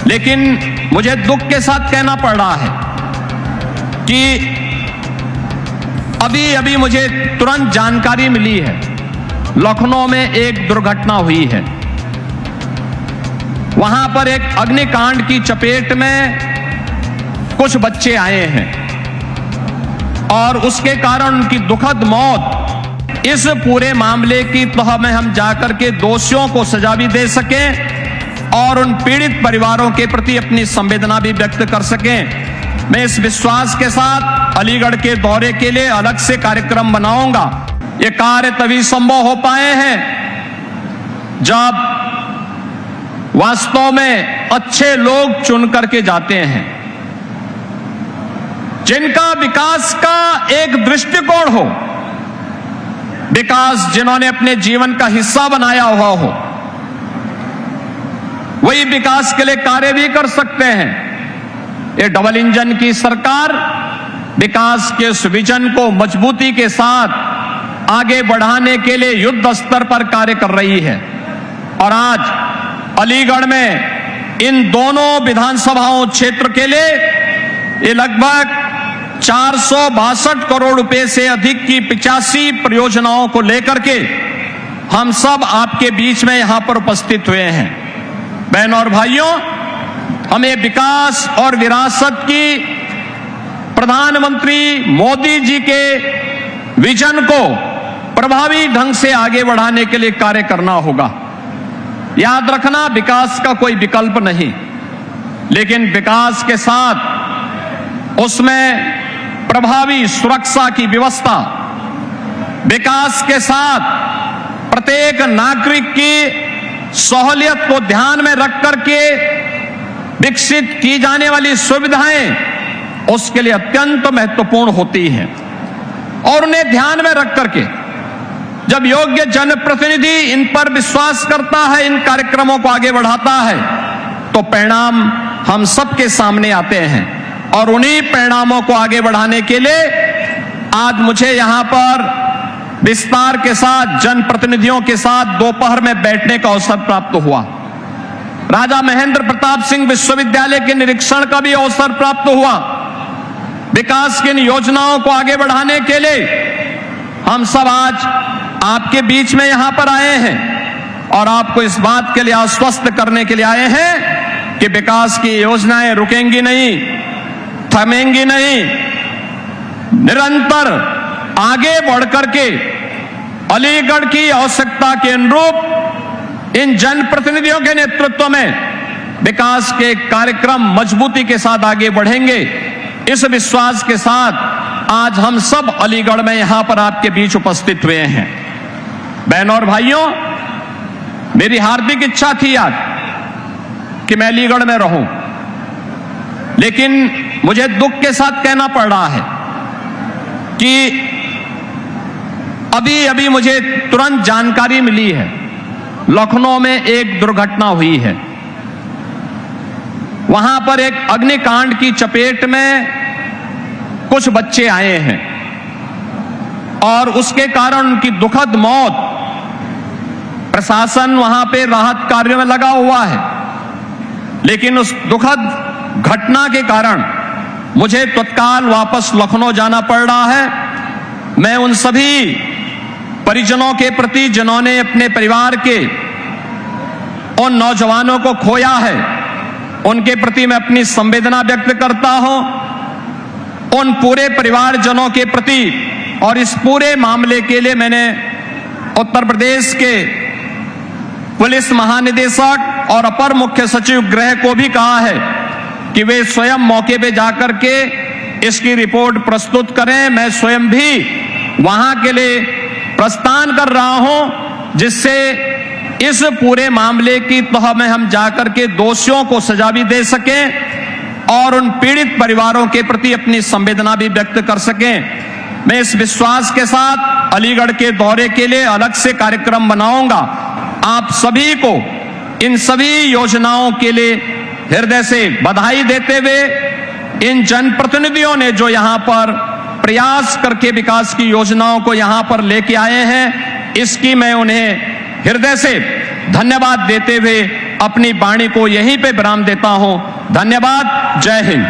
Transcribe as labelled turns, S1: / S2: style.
S1: लेकिन मुझे दुख के साथ कहना पड़ रहा है कि अभी मुझे तुरंत जानकारी मिली है, लखनऊ में एक दुर्घटना हुई है। वहां पर एक अग्निकांड की चपेट में कुछ बच्चे आए हैं और उसके कारण उनकी दुखद मौत। इस पूरे मामले की तह में हम जाकर के दोषियों को सजा भी दे सकें और उन पीड़ित परिवारों के प्रति अपनी संवेदना भी व्यक्त कर सकें। मैं इस विश्वास के साथ अलीगढ़ के दौरे के लिए अलग से कार्यक्रम बनाऊंगा। ये कार्य तभी संभव हो पाए हैं जब वास्तव में अच्छे लोग चुन करके जाते हैं, जिनका विकास का एक दृष्टिकोण हो, विकास जिन्होंने अपने जीवन का हिस्सा बनाया हुआ हो, वही विकास के लिए कार्य भी कर सकते हैं। ये डबल इंजन की सरकार विकास के इस विजन को मजबूती के साथ आगे बढ़ाने के लिए युद्ध स्तर पर कार्य कर रही है। और आज अलीगढ़ में इन दोनों विधानसभाओं क्षेत्र के लिए ये लगभग 462 करोड़ रुपए से अधिक की 85 परियोजनाओं को लेकर के हम सब आपके बीच में यहां पर उपस्थित हुए हैं। बहनों और भाइयों, हमें विकास और विरासत की प्रधानमंत्री मोदी जी के विजन को प्रभावी ढंग से आगे बढ़ाने के लिए कार्य करना होगा। याद रखना, विकास का कोई विकल्प नहीं, लेकिन विकास के साथ उसमें प्रभावी सुरक्षा की व्यवस्था, विकास के साथ प्रत्येक नागरिक की सहूलियत को ध्यान में रख करके विकसित की जाने वाली सुविधाएं उसके लिए अत्यंत महत्वपूर्ण होती हैं। और उन्हें ध्यान में रख करके जब योग्य जनप्रतिनिधि इन पर विश्वास करता है, इन कार्यक्रमों को आगे बढ़ाता है, तो परिणाम हम सबके सामने आते हैं। और उन्हीं परिणामों को आगे बढ़ाने के लिए आज मुझे यहां पर विस्तार के साथ जनप्रतिनिधियों के साथ दोपहर में बैठने का अवसर प्राप्त हुआ। राजा महेंद्र प्रताप सिंह विश्वविद्यालय के निरीक्षण का भी अवसर प्राप्त हुआ। विकास की इन योजनाओं को आगे बढ़ाने के लिए हम सब आज आपके बीच में यहां पर आए हैं और आपको इस बात के लिए आश्वस्त करने के लिए आए हैं कि विकास की योजनाएं रुकेंगी नहीं, थमेंगी नहीं, निरंतर आगे बढ़कर के अलीगढ़ की आवश्यकता के अनुरूप इन जनप्रतिनिधियों के नेतृत्व में विकास के कार्यक्रम मजबूती के साथ आगे बढ़ेंगे। इस विश्वास के साथ आज हम सब अलीगढ़ में यहां पर आपके बीच उपस्थित हुए हैं। बहनों और भाइयों, मेरी हार्दिक इच्छा थी आज कि मैं अलीगढ़ में रहूं, लेकिन मुझे दुख के साथ कहना पड़ रहा है कि अभी मुझे तुरंत जानकारी मिली है, लखनऊ में एक दुर्घटना हुई है। वहां पर एक अग्निकांड की चपेट में कुछ बच्चे आए हैं और उसके कारण उनकी दुखद मौत। प्रशासन वहां पे राहत कार्यों में लगा हुआ है, लेकिन उस दुखद घटना के कारण मुझे तत्काल वापस लखनऊ जाना पड़ रहा है। मैं उन सभी परिजनों के प्रति जिन्होंने अपने परिवार के उन नौजवानों को खोया है, उनके प्रति मैं अपनी संवेदना व्यक्त करता हूं। उन पूरे परिवारजनों के प्रति और इस पूरे मामले के लिए मैंने उत्तर प्रदेश के पुलिस महानिदेशक और अपर मुख्य सचिव गृह को भी कहा है कि वे स्वयं मौके पे जाकर के इसकी रिपोर्ट प्रस्तुत करें। मैं स्वयं भी वहां के लिए प्रस्थान कर रहा हूं, जिससे इस पूरे मामले की तह में हम जाकर के दोषियों को सजा भी दे सकें और उन पीड़ित परिवारों के प्रति अपनी संवेदना भी व्यक्त कर सकें। मैं इस विश्वास के साथ अलीगढ़ के दौरे के लिए अलग से कार्यक्रम बनाऊंगा। आप सभी को इन सभी योजनाओं के लिए हृदय से बधाई देते हुए, इन जनप्रतिनिधियों ने जो यहां पर प्रयास करके विकास की योजनाओं को यहां पर लेके आए हैं, इसकी मैं उन्हें हृदय से धन्यवाद देते हुए अपनी वाणी को यहीं पे विराम देता हूं। धन्यवाद। जय हिंद।